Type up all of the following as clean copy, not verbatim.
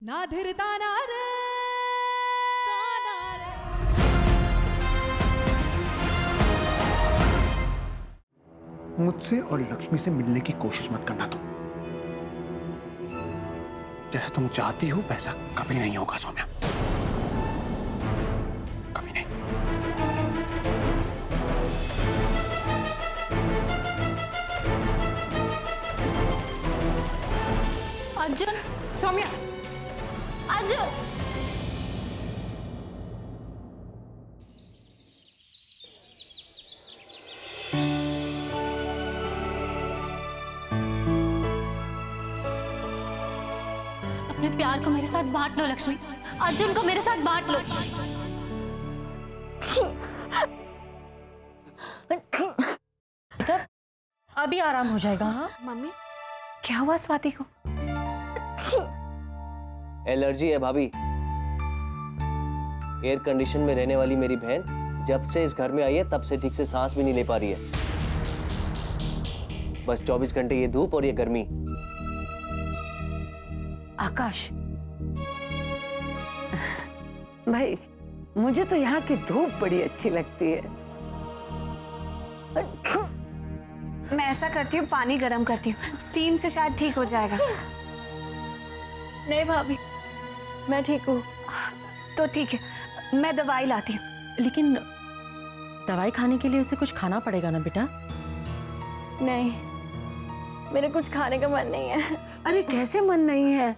ना धीरता ना रे मुझसे और लक्ष्मी से मिलने की कोशिश मत करना तुम। जैसा तुम चाहती हो वैसा कभी नहीं होगा सौम्या, कभी नहीं। अर्जुन, सौम्या, अर्जुन। अपने प्यार को मेरे साथ बांट लो लक्ष्मी, अर्जुन को मेरे साथ बांट लो। बेटा अभी आराम हो जाएगा। हाँ मम्मी, क्या हुआ स्वाति को? एलर्जी है भाभी। एयर कंडीशन में रहने वाली मेरी बहन जब से इस घर में आई है तब से ठीक से सांस भी नहीं ले पा रही है। बस 24 घंटे ये धूप और ये गर्मी। आकाश भाई, मुझे तो यहाँ की धूप बड़ी अच्छी लगती है। मैं ऐसा करती हूँ, पानी गर्म करती हूँ, स्टीम से शायद ठीक हो जाएगा। नहीं भाभी, मैं ठीक हूँ। तो ठीक है, मैं दवाई लाती हूँ। लेकिन दवाई खाने के लिए उसे कुछ खाना पड़ेगा ना बेटा? नहीं, मेरे कुछ खाने का मन नहीं है। अरे कैसे मन नहीं है?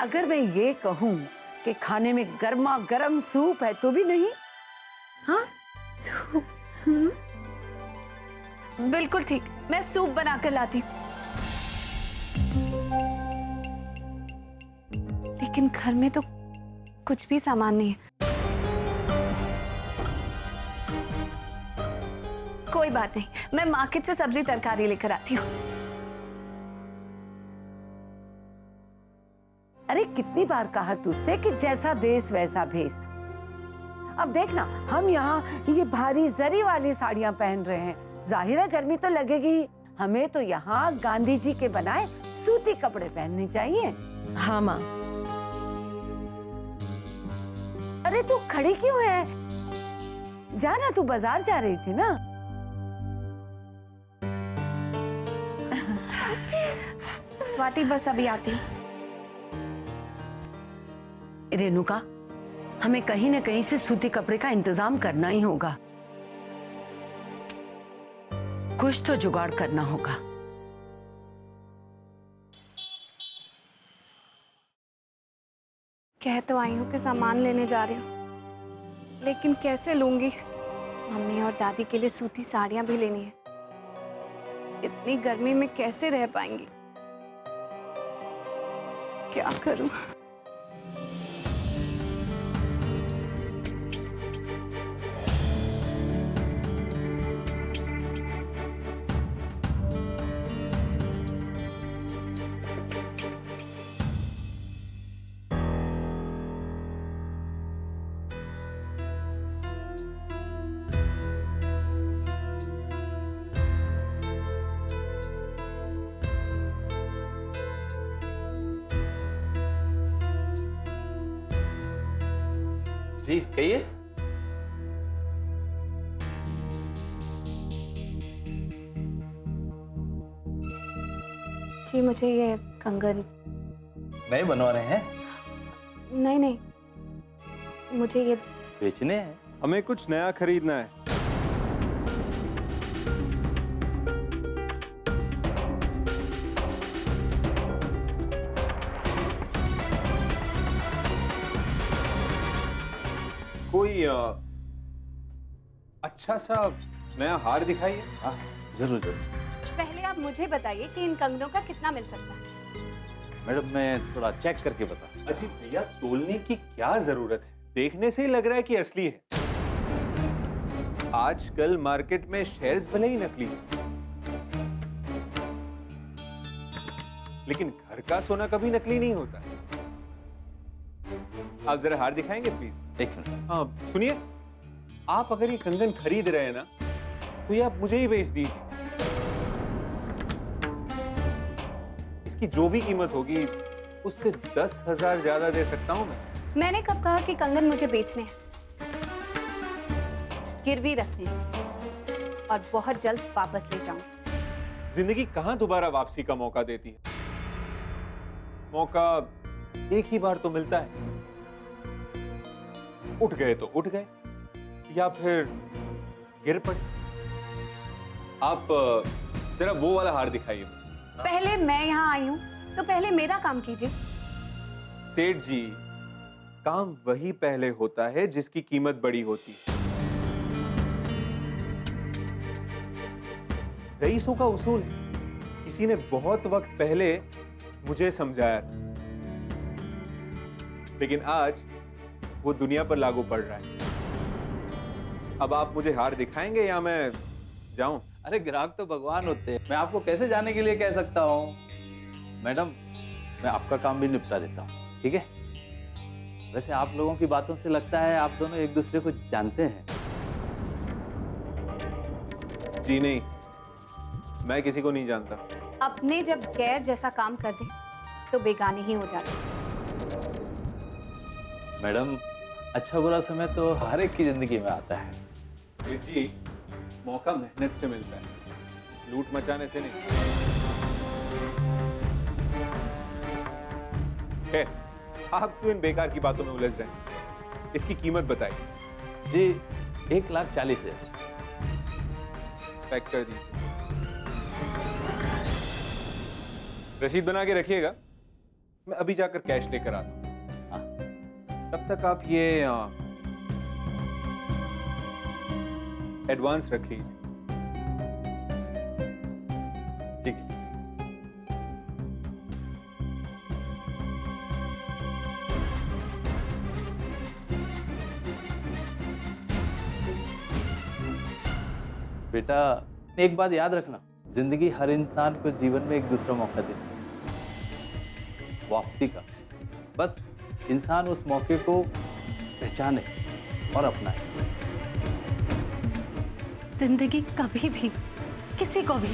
अगर मैं ये कहूँ कि खाने में गर्मा गर्म सूप है तो भी नहीं? हाँ बिल्कुल ठीक, मैं सूप बनाकर लाती हूँ। लेकिन घर में तो कुछ भी सामान नहीं है। कोई बात नहीं, मैं मार्केट से सब्जी तरकारी लेकर आती हूँ। अरे कितनी बार कहा तुझसे कि जैसा देश वैसा भेष। अब देखना, हम यहाँ ये भारी जरी वाली साड़ियाँ पहन रहे हैं, जाहिर है गर्मी तो लगेगी ही। हमें तो यहाँ गांधी जी के बनाए सूती कपड़े पहनने चाहिए। हाँ माँ। अरे तू खड़ी क्यों है? जाना, तू बाजार जा रही थी ना? स्वाति बस अभी आती हूँ। रेणुका, हमें कहीं न कहीं से सूती कपड़े का इंतजाम करना ही होगा। कुछ तो जुगाड़ करना होगा। कह तो आई हूँ कि सामान लेने जा रही हूँ, लेकिन कैसे लूंगी? मम्मी और दादी के लिए सूती साड़ियाँ भी लेनी है। इतनी गर्मी में कैसे रह पाएंगी? क्या करूं? जी कहिए। जी मुझे ये कंगन। नए बनवा रहे हैं? नहीं नहीं, मुझे ये बेचने हैं। हमें कुछ नया खरीदना है। कोई अच्छा सा नया हार दिखाइए। हाँ जरूर जरूर। पहले आप मुझे बताइए कि इन कंगनों का कितना मिल सकता है? मैडम मैं थोड़ा चेक करके बता। अजी भैया, तोलने की क्या जरूरत है? देखने से ही लग रहा है कि असली है। आजकल मार्केट में शेयर्स भले ही नकली है, लेकिन घर का सोना कभी नकली नहीं होता। आप जरा हार दिखाएंगे प्लीज? एक मिनट। हाँ सुनिए, आप अगर ये कंगन खरीद रहे हैं ना, तो ये आप मुझे ही बेच दीजिए। इसकी जो भी कीमत होगी उससे 10,000 ज्यादा दे सकता हूँ मैं। मैंने कब कहा कि कंगन मुझे बेचने हैं? गिरवी रखने हैं और बहुत जल्द वापस ले जाऊं। जिंदगी कहाँ दोबारा वापसी का मौका देती है? मौका एक ही बार तो मिलता है। उठ गए तो उठ गए, या फिर गिर पड़े। आप जरा वो वाला हार दिखाइए। पहले मैं यहाँ आई हूँ तो पहले मेरा काम कीजिए। सेठ जी, काम वही पहले होता है जिसकी कीमत बड़ी होती है। रईसों का उसूल है, किसी ने बहुत वक्त पहले मुझे समझाया था, लेकिन आज वो दुनिया पर लागू पड़ रहा है। अब आप मुझे हार दिखाएंगे या मैं जाऊं? अरे ग्राहक तो भगवान होते हैं, मैं आपको कैसे जाने के लिए कह सकता हूँ। मैडम, मैं आपका काम भी निपटा देता हूँ, ठीक है? वैसे आप लोगों की बातों से लगता है आप दोनों एक दूसरे को जानते हैं। जी नहीं, मैं किसी को नहीं जानता। अपने जब गैर जैसा काम कर दे तो बेगाने ही हो जाते। मैडम, अच्छा बुरा समय तो हर एक की जिंदगी में आता है। सेठ जी, मौका मेहनत से मिलता है, लूट मचाने से नहीं। है, आप क्यों इन बेकार की बातों में उलझ रहे हैं? इसकी कीमत बताइए। जी 1,40,000। पैक कर दीजिए। रसीद बना के रखिएगा, मैं अभी जाकर कैश लेकर आता हूँ। तब तक आप ये एडवांस रख लीजिए। ठीक है। बेटा, एक बात याद रखना, जिंदगी हर इंसान को जीवन में एक दूसरा मौका देती है, वापसी का। बस इंसान उस मौके को पहचाने और अपनाए। जिंदगी कभी भी किसी को भी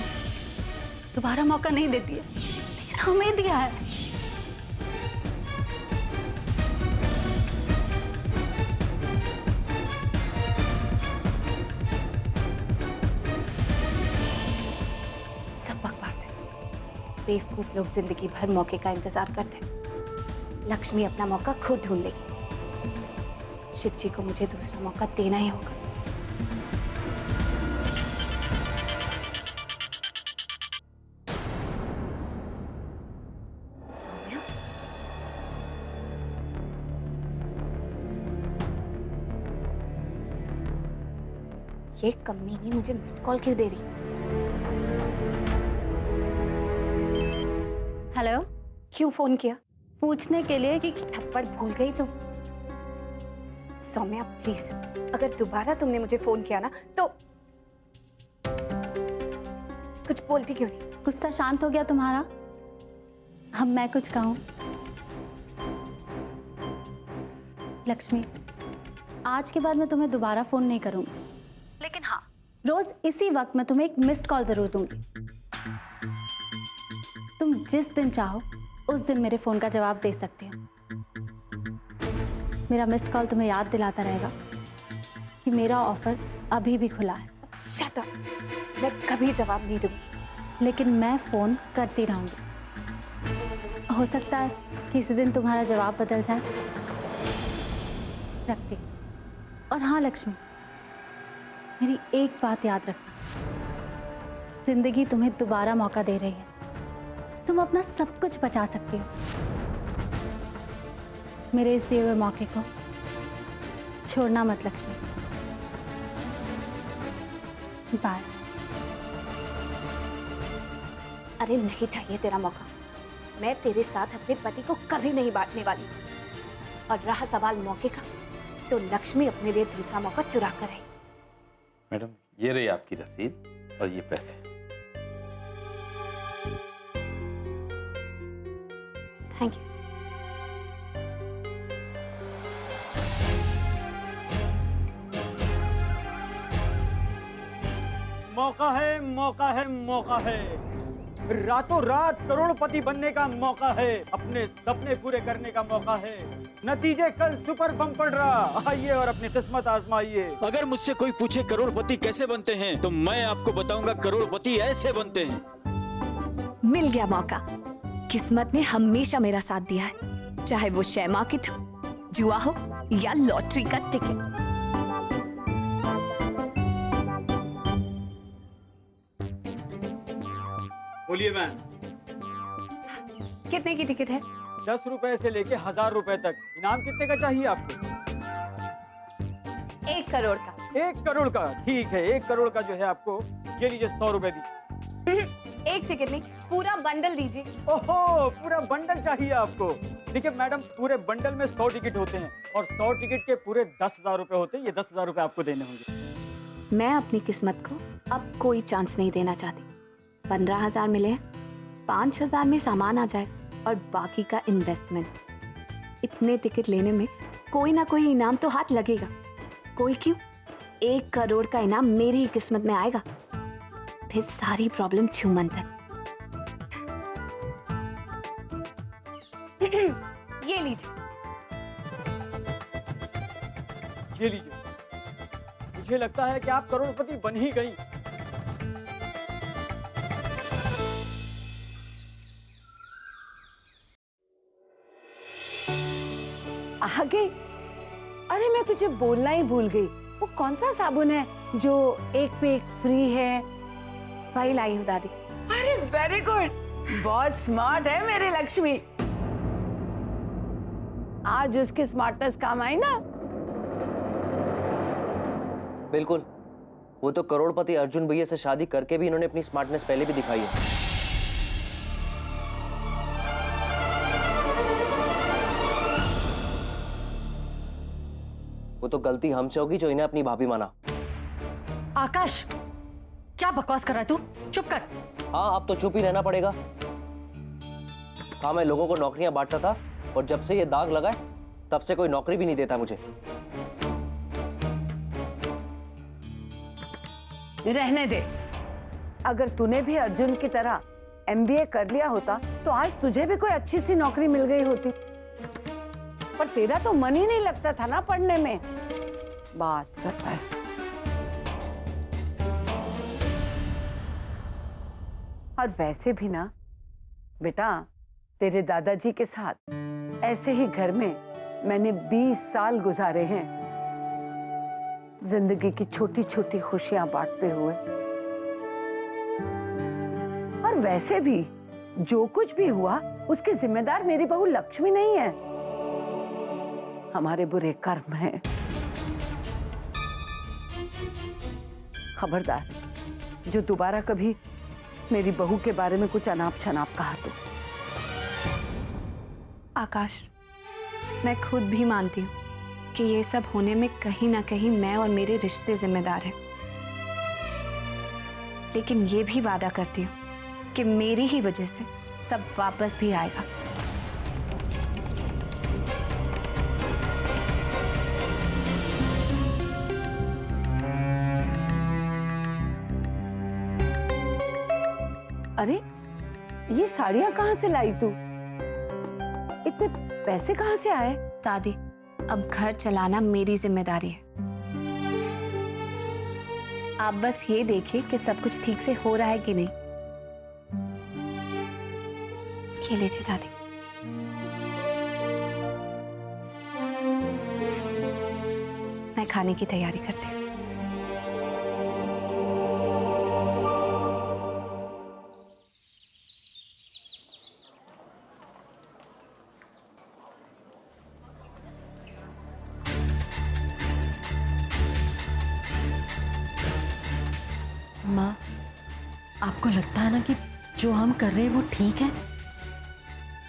दोबारा मौका नहीं देती है, लेकिन हमें दिया है। सब बकवास है। बेवकूफ लोग जिंदगी भर मौके का इंतजार करते हैं। लक्ष्मी अपना मौका खुद ढूंढ लेगी। शिव जी को मुझे दूसरा मौका देना ही होगा। सौम्या, ये कमीनी मुझे मिस्ड कॉल क्यों दे रही? हेलो, क्यों फोन किया? पूछने के लिए कि थप्पड़ भूल गई तुम? सौम्या प्लीज, अगर दोबारा तुमने मुझे फोन किया ना तो कुछ बोलती क्यों नहीं? गुस्सा शांत हो गया तुम्हारा? अब मैं कुछ कहूं? लक्ष्मी, आज के बाद मैं तुम्हें दोबारा फोन नहीं करूंगी, लेकिन हाँ, रोज इसी वक्त मैं तुम्हें एक मिस्ड कॉल जरूर दूंगी। तुम जिस दिन चाहो उस दिन मेरे फोन का जवाब दे सकते हो। मेरा मिस्ड कॉल तुम्हें याद दिलाता रहेगा कि मेरा ऑफर अभी भी खुला है। शट अप, मैं कभी जवाब नहीं दूंगी। लेकिन मैं फोन करती रहूंगी। हो सकता है किसी दिन तुम्हारा जवाब बदल जाए। रखती। और हाँ लक्ष्मी, मेरी एक बात याद रखना, जिंदगी तुम्हें दोबारा मौका दे रही है। तुम अपना सब कुछ बचा सकती हो। मेरे इस दिए हुए मौके को छोड़ना मत लक्ष्मी। बाय। अरे नहीं चाहिए तेरा मौका। मैं तेरे साथ अपने पति को कभी नहीं बांटने वाली। और रहा सवाल मौके का, तो लक्ष्मी अपने लिए दूसरा मौका चुरा कर आई। मैडम, ये रही आपकी रसीद और ये पैसे। Thank you. मौका है, मौका है, मौका है। रातों रात करोड़पति बनने का मौका है, अपने सपने पूरे करने का मौका है। नतीजे कल सुपर बम पड़ रहा, आइए और अपनी किस्मत आजमाइए। अगर मुझसे कोई पूछे करोड़पति कैसे बनते हैं तो मैं आपको बताऊंगा करोड़पति ऐसे बनते हैं। मिल गया मौका। किस्मत ने हमेशा मेरा साथ दिया है, चाहे वो शेयर मार्केट हो, जुआ हो या लॉटरी का टिकट। बोलिए मैम। कितने की टिकट है? 10 रुपए से लेके 1000 रुपए तक। इनाम कितने का चाहिए आपको? 1 करोड़ का। 1 करोड़ का, ठीक है। 1 करोड़ का जो है आपको, ये लीजिए 100 रुपए दी। एक टिकट नहीं, पूरा बंडल दीजिए। ओहो, पूरा बंडल चाहिए आपको? देखिए मैडम, पूरे बंडल में 100 टिकट होते हैं और 100 टिकट के पूरे 10,000 रुपए होते हैं। ये 10,000 रुपए आपको देने होंगे। मैं अपनी किस्मत को अब कोई चांस नहीं देना चाहती। 15,000 मिले, 5,000 में सामान आ जाए और बाकी का इन्वेस्टमेंट। इतने टिकट लेने में कोई ना कोई इनाम तो हाथ लगेगा। कोई क्यों, 1 करोड़ का इनाम मेरी ही किस्मत में आएगा। फिर सारी प्रॉब्लम छूमंतर। ये लीजिए। ये लीजिए। मुझे लगता है कि आप करोड़पति बन ही गई। आगे? अरे मैं तुझे बोलना ही भूल गई। वो कौन सा साबुन है जो एक पे एक फ्री है? वही लाई हूँ दादी। अरे वेरी गुड, बहुत स्मार्ट है मेरी लक्ष्मी। आज उसकी स्मार्टनेस काम आई ना? बिल्कुल। वो तो करोड़पति अर्जुन भैया से शादी करके भी इन्होंने अपनी स्मार्टनेस पहले भी दिखाई है। वो तो गलती हमसे होगी जो इन्हें अपनी भाभी माना। आकाश, क्या बकवास कर रहा है तू? चुप कर। हाँ, अब तो चुप ही रहना पड़ेगा। हाँ, मैं लोगों को नौकरियां बांटता था और जब से ये दाग लगा है तब से कोई नौकरी भी नहीं देता मुझे। रहने दे। अगर तूने भी अर्जुन की तरह MBA कर लिया होता तो आज तुझे भी कोई अच्छी सी नौकरी मिल गई होती। पर तेरा तो मन ही नहीं लगता था ना पढ़ने में। बात करता है। और वैसे भी ना बेटा, तेरे दादाजी के साथ ऐसे ही घर में मैंने 20 साल गुजारे हैं, जिंदगी की छोटी छोटी खुशियां बांटते हुए। और वैसे भी जो कुछ भी हुआ उसकी जिम्मेदार मेरी बहू लक्ष्मी नहीं है, हमारे बुरे कर्म हैं। खबरदार, जो दोबारा कभी मेरी बहू के बारे में कुछ अनाप शनाप कहा तो। आकाश, मैं खुद भी मानती हूँ कि ये सब होने में कहीं ना कहीं मैं और मेरे रिश्ते जिम्मेदार हैं। लेकिन ये भी वादा करती हूँ कि मेरी ही वजह से सब वापस भी आएगा। अरे, ये साड़ियां कहाँ से लाई तू? इतने पैसे कहाँ से आए? दादी, अब घर चलाना मेरी जिम्मेदारी है। आप बस ये देखिए कि सब कुछ ठीक से हो रहा है कि नहीं। ये लीजिए दादी। मैं खाने की तैयारी करती हूँ। माँ, आपको लगता है ना कि जो हम कर रहे हैं वो ठीक है?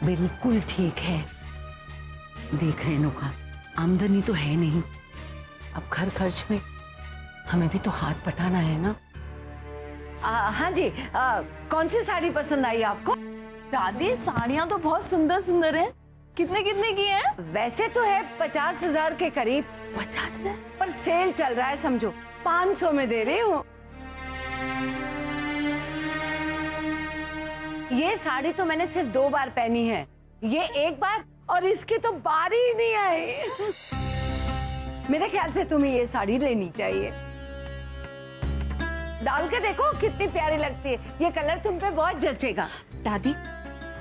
बिल्कुल ठीक है। देख रेणुका, आमदनी तो है नहीं, अब घर खर्च में हमें भी तो हाथ बटाना है ना। हाँ जी, कौन सी साड़ी पसंद आई आपको? दादी, साड़ियाँ तो बहुत सुंदर सुंदर हैं। कितने कितने की हैं? वैसे तो है 50,000 के करीब। 50,000? पर सेल चल रहा है, समझो 500 में दे रही हूँ। ये साड़ी तो मैंने सिर्फ 2 बार पहनी है, ये 1 बार, और इसकी तो बारी ही नहीं आई। मेरे ख्याल से तुम्हें ये साड़ी लेनी चाहिए। डाल के देखो कितनी प्यारी लगती है, ये कलर तुम पे बहुत जचेगा। दादी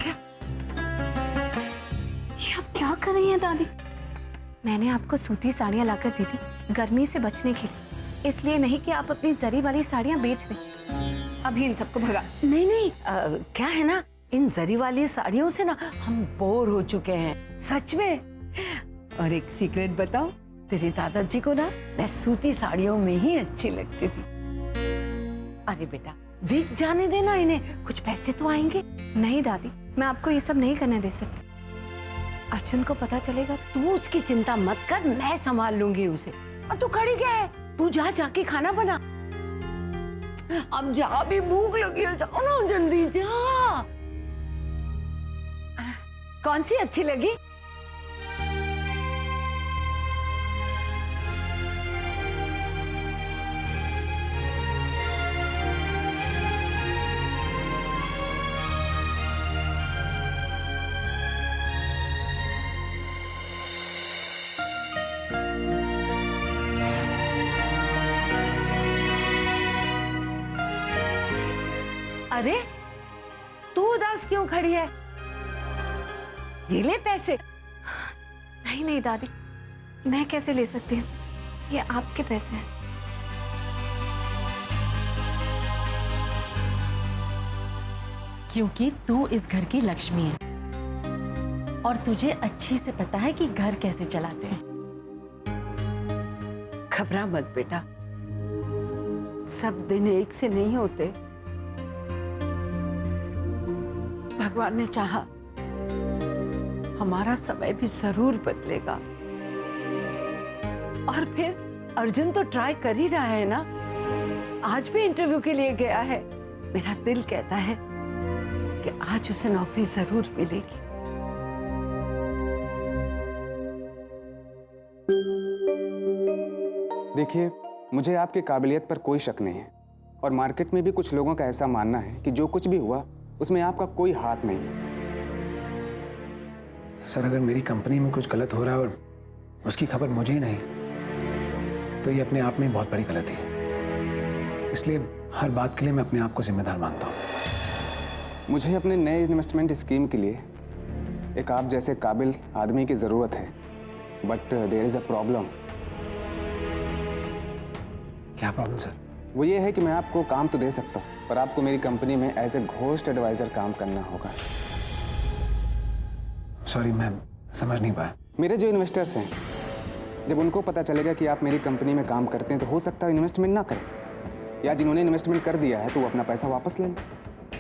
क्या ये आप क्या कर रही हैं दादी? मैंने आपको सूती साड़ियाँ लाकर दी थी गर्मी से बचने के लिए, इसलिए नहीं कि आप अपनी जरी वाली साड़ियाँ बेच दें। अभी इन सबको भगा। नहीं नहीं, क्या है ना, इन जरी वाली साड़ियों से ना हम बोर हो चुके हैं, सच में। और एक सीक्रेट बताऊं, तेरे दादाजी को ना मैं सूती साड़ियों में ही अच्छी लगती थी। अरे बेटा दिख जाने देना इन्हें, कुछ पैसे तो आएंगे। नहीं दादी, मैं आपको ये सब नहीं करने दे सकती। अर्जुन को पता चलेगा। तू उसकी चिंता मत कर, मैं संभाल लूंगी उसे। और तू खड़ी क्या है, तू जा जाके खाना बना। अब जा, भी भूख लगी है, जाओ ना जल्दी जा। कौन सी अच्छी लगी? अरे तू उदास क्यों खड़ी है? ये ले पैसे। नहीं नहीं दादी, मैं कैसे ले सकती हूँ, ये आपके पैसे हैं। क्योंकि तू इस घर की लक्ष्मी है और तुझे अच्छी से पता है कि घर कैसे चलाते हैं। घबरा मत बेटा, सब दिन एक से नहीं होते। भगवान ने चाहा हमारा समय भी जरूर बदलेगा। और फिर अर्जुन तो ट्राई कर ही रहा है ना, आज भी इंटरव्यू के लिए गया है। मेरा दिल कहता है कि आज उसे नौकरी जरूर मिलेगी। देखिए, मुझे आपकी काबिलियत पर कोई शक नहीं है, और मार्केट में भी कुछ लोगों का ऐसा मानना है कि जो कुछ भी हुआ उसमें आपका कोई हाथ नहीं है। सर, अगर मेरी कंपनी में कुछ गलत हो रहा है और उसकी खबर मुझे ही नहीं, तो ये अपने आप में बहुत बड़ी गलती है। इसलिए हर बात के लिए मैं अपने आप को जिम्मेदार मानता हूँ। मुझे अपने नए इन्वेस्टमेंट स्कीम के लिए एक आप जैसे काबिल आदमी की जरूरत है, but there is a problem. क्या प्रॉब्लम सर? वो ये है कि मैं आपको काम तो दे सकता हूँ, पर आपको मेरी कंपनी में एज ए घोस्ट एडवाइजर काम करना होगा। सॉरी, मैं समझ नहीं पाया। मेरे जो इन्वेस्टर्स हैं, जब उनको पता चलेगा कि आप मेरी कंपनी में काम करते हैं, तो हो सकता है इन्वेस्टमेंट ना करें, या जिन्होंने इन्वेस्टमेंट कर दिया है तो वो अपना पैसा वापस ले लें।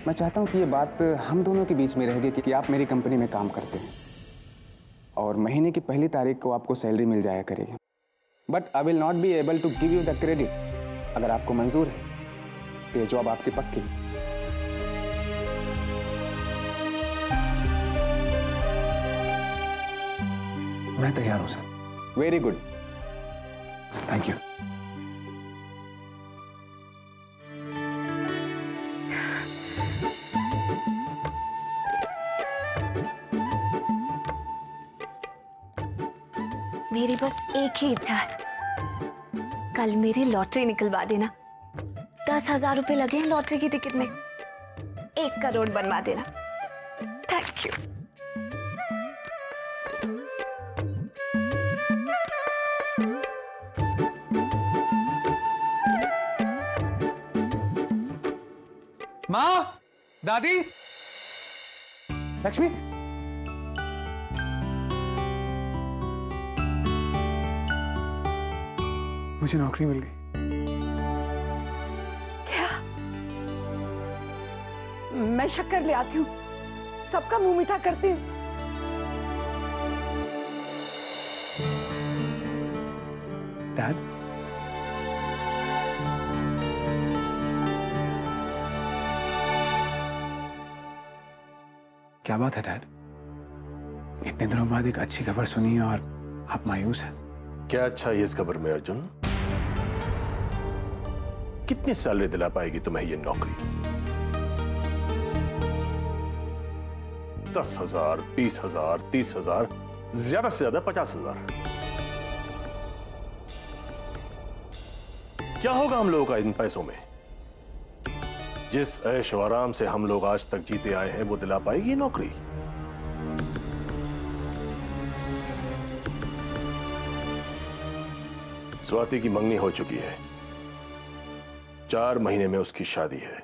मैं चाहता हूँ कि ये बात हम दोनों के बीच में रहेगी कि आप मेरी कंपनी में काम करते हैं और महीने की पहली तारीख को आपको सैलरी मिल जाया करेगी। But I will not be able to give you the credit. अगर आपको मंजूर है तो ये जॉब आपकी पक्की। मैं तैयार हूं sir. Very good, thank you. मेरी बस एक ही इच्छा है, कल मेरी लॉटरी निकलवा देना। 10,000 रुपए लगे हैं लॉटरी की टिकट में, 1 करोड़ बनवा देना। Thank you. माँ, दादी, लक्ष्मी, मुझे नौकरी मिल गई। क्या? मैं शक्कर ले आती हूँ, सबका मुंह मीठा करती हूँ। डैड, क्या बात है डैड? इतने दिनों बाद एक अच्छी खबर सुनी और आप मायूस हैं। क्या अच्छा है इस खबर में अर्जुन? कितनी सैलरी दिला पाएगी तुम्हें ये नौकरी? 10,000, 20,000, 30,000, ज्यादा से ज्यादा 50,000। क्या होगा हम लोगों का इन पैसों में? जिस ऐश और आराम से हम लोग आज तक जीते आए हैं वो दिला पाएगी नौकरी? स्वाति की मंगनी हो चुकी है, 4 महीने में उसकी शादी है।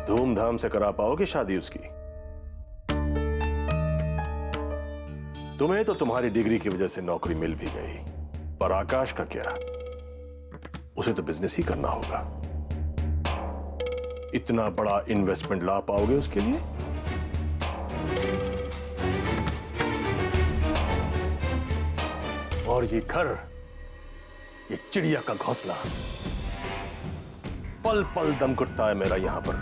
धूमधाम से करा पाओगे शादी उसकी? तुम्हें तो तुम्हारी डिग्री की वजह से नौकरी मिल भी गई, पर आकाश का क्या? उसे तो बिजनेस ही करना होगा। इतना बड़ा इन्वेस्टमेंट ला पाओगे उसके लिए? और ये घर, ये चिड़िया का घोंसला, पल पल दम घुटता है मेरा यहां पर।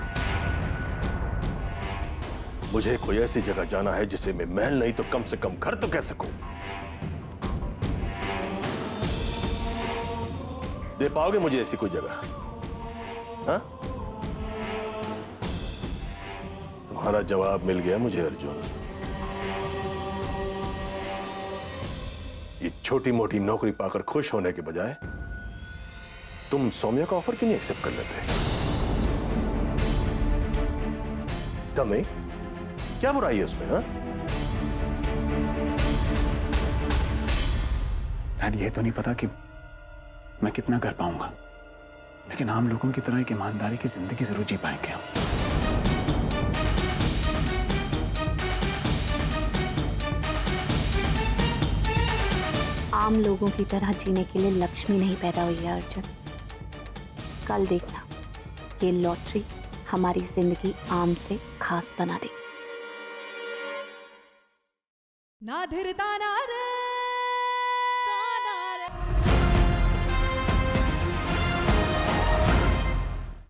मुझे कोई ऐसी जगह जाना है जिसे मैं महल नहीं तो कम से कम घर तो कह सकूं। दे पाओगे मुझे ऐसी कोई जगह? हाँ? तुम्हारा जवाब मिल गया मुझे अर्जुन। ये छोटी मोटी नौकरी पाकर खुश होने के बजाय तुम सौम्या का ऑफर क्यों नहीं एक्सेप्ट कर लेते? तमें क्या बुराई है उसमें? हाँ? डैड, ये तो नहीं पता कि मैं कितना कर पाऊंगा, लेकिन आम लोगों की तरह एक ईमानदारी की जिंदगी जरूर जी पाएंगे हम। आम लोगों की तरह जीने के लिए लक्ष्मी नहीं पैदा हुई है अर्जुन। कल देखना, ये लॉटरी हमारी जिंदगी आम से खास बना देगी। ना धीरता ना रे